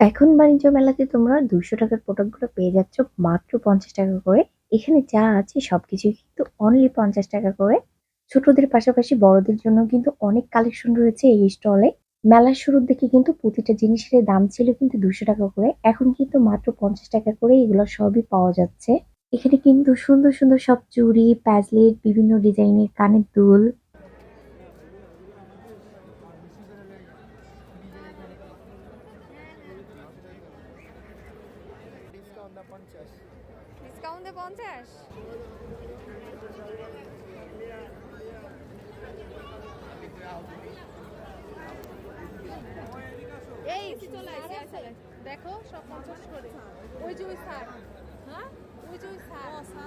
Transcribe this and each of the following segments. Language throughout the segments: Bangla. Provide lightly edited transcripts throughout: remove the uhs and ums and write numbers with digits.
এখন বাণিজ্য মেলাতে তোমরা ৳২০০ র প্রোডাক্টগুলো পেয়ে যাচ্ছ মাত্র ৳৫০ করে। এখানে যা আছে সবকিছুই কিন্তু অনলি ৳৫০ করে। ছোটদের পাশাপাশি বড়দের জন্য কিন্তু অনেক কালেকশন রয়েছে এই স্টলে। মেলার শুরুর দিকে কিন্তু প্রতিটা জিনিসের দাম ছিল কিন্তু ৳২০০ করে। এখন কিন্তু মাত্র ৳৫০ করে এগুলো সবই পাওয়া যাচ্ছে। এখানে কিন্তু সুন্দর, সুন্দর সব চুড়ি, প্যাজলেট, বিভিন্ন ডিজাইনের কানের দুল। ডিসকাউন্ট দে 50। এই চলে আসছে দেখো সব 50 করে। ওই যে ওই স্যার, হ্যাঁ ওই যে ওই স্যার আছে।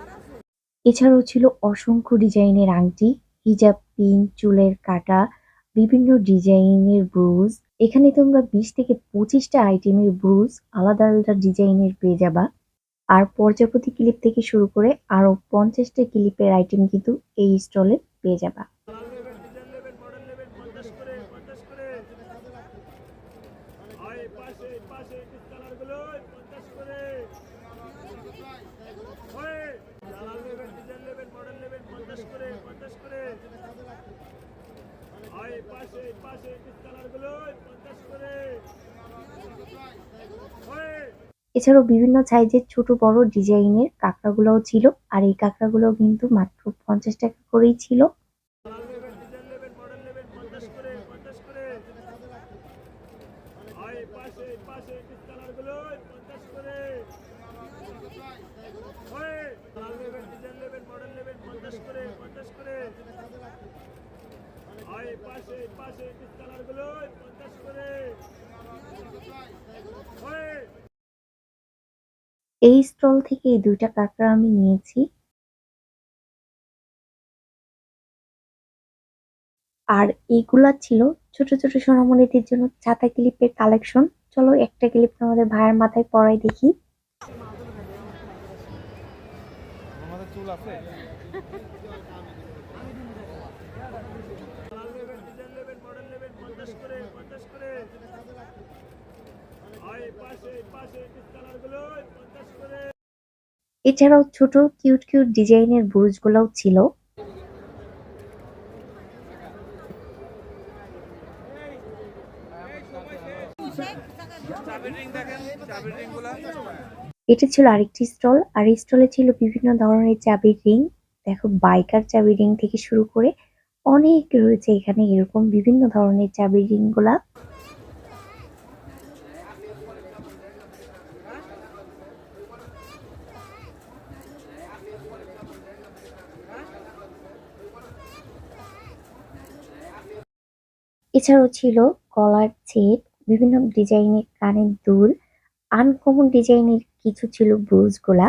এছাড়াও ছিল অসংখ্য ডিজাইনের আংটি, হিজাব পিন, চুলের কাঁটা, বিভিন্ন ডিজাইনের ব্রুজ। এখানে তোমরা ২০ থেকে ২৫ টা আইটেমের ব্রুজ আলাদা, আলাদা ডিজাইনের পেয়ে যাবা। আর প্রজাপতি ক্লিপ থেকে শুরু করে আরো ৫০ টা ক্লিপের আইটেম কিন্তু এই স্টলে পেয়ে যাবা। এছাড়াও বিভিন্ন সাইজের ছোট বড় ডিজাইনের কাঁকড়াগুলোও ছিল। আর এই কাঁকড়াগুলো কিন্তু মাত্র ৳৫০ করেই ছিল। এই স্টল থেকে এই ২ টা কাঁকড়া আমি নিয়েছি। আর এইগুলা ছিল ছোট, ছোট সোনামণিদের জন্য ছাতা ক্লিপের কালেকশন। চলো একটা ক্লিপ তোমাদের ভাইয়ের মাথায় পরাই দেখি। আমাদের চুল আছে। এছাড়াও ছোট কিউট, কিউট ডিজাইনের ব্রুজগুলাও ছিল। চাবির রিং দেখেন, চাবির রিং গুলা। এটা ছিল আরেকটি স্টল। আর এই স্টলে ছিল বিভিন্ন ধরনের চাবির রিং। দেখো বাইকার চাবির রিং থেকে শুরু করে অনেক রয়েছে এখানে এরকম বিভিন্ন ধরনের চাবির রিং গুলা। এছাড়াও ছিল গলার সেট, বিভিন্ন ডিজাইনের কানের দুল, আনকমন ডিজাইনের কিছু ছিল ব্রুজ গুলা।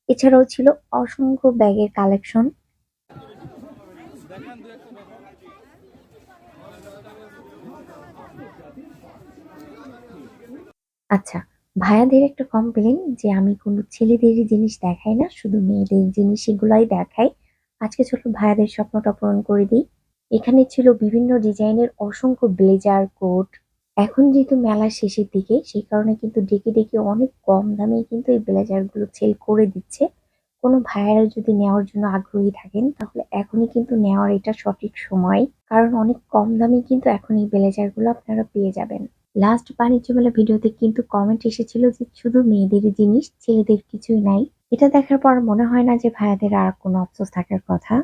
এছাড়াও ছিল অসংখ্য ব্যাগের কালেকশন। আচ্ছা, ভাইয়াদের একটা কমপ্লেন যে আমি কোনো ছেলেদেরই জিনিস দেখাই না, শুধু মেয়েদের জিনিস এগুলাই দেখাই। আজকে চলো ভাইয়াদের স্বপ্নটা পূরণ করে দিই। এখানে ছিল বিভিন্ন ডিজাইনের অসংখ্য ব্লেজার, কোট। এখন যেহেতু মেলার শেষের দিকে সেই কারণে কিন্তু ডেকে ডেকে অনেক কম দামে কিন্তু এই ব্লেজার গুলো সেল করে দিচ্ছে। কোনো ভাইয়ারা যদি নেওয়ার জন্য আগ্রহী থাকেন তাহলে এখনই কিন্তু নেওয়ার এটা সঠিক সময়, কারণ অনেক কম দামে কিন্তু এখন এই ব্লেজার গুলো আপনারা পেয়ে যাবেন। লাস্ট বাণিজ্য মেলা ভিডিওতে কিন্তু কমেন্ট এসেছিল যে শুধু মেয়েদেরই জিনিস, ছেলেদের কিছুই নাই। এটা দেখার পর মনে হয় না যে ভাইয়াদের আর কোনো আফসোস থাকার কথা।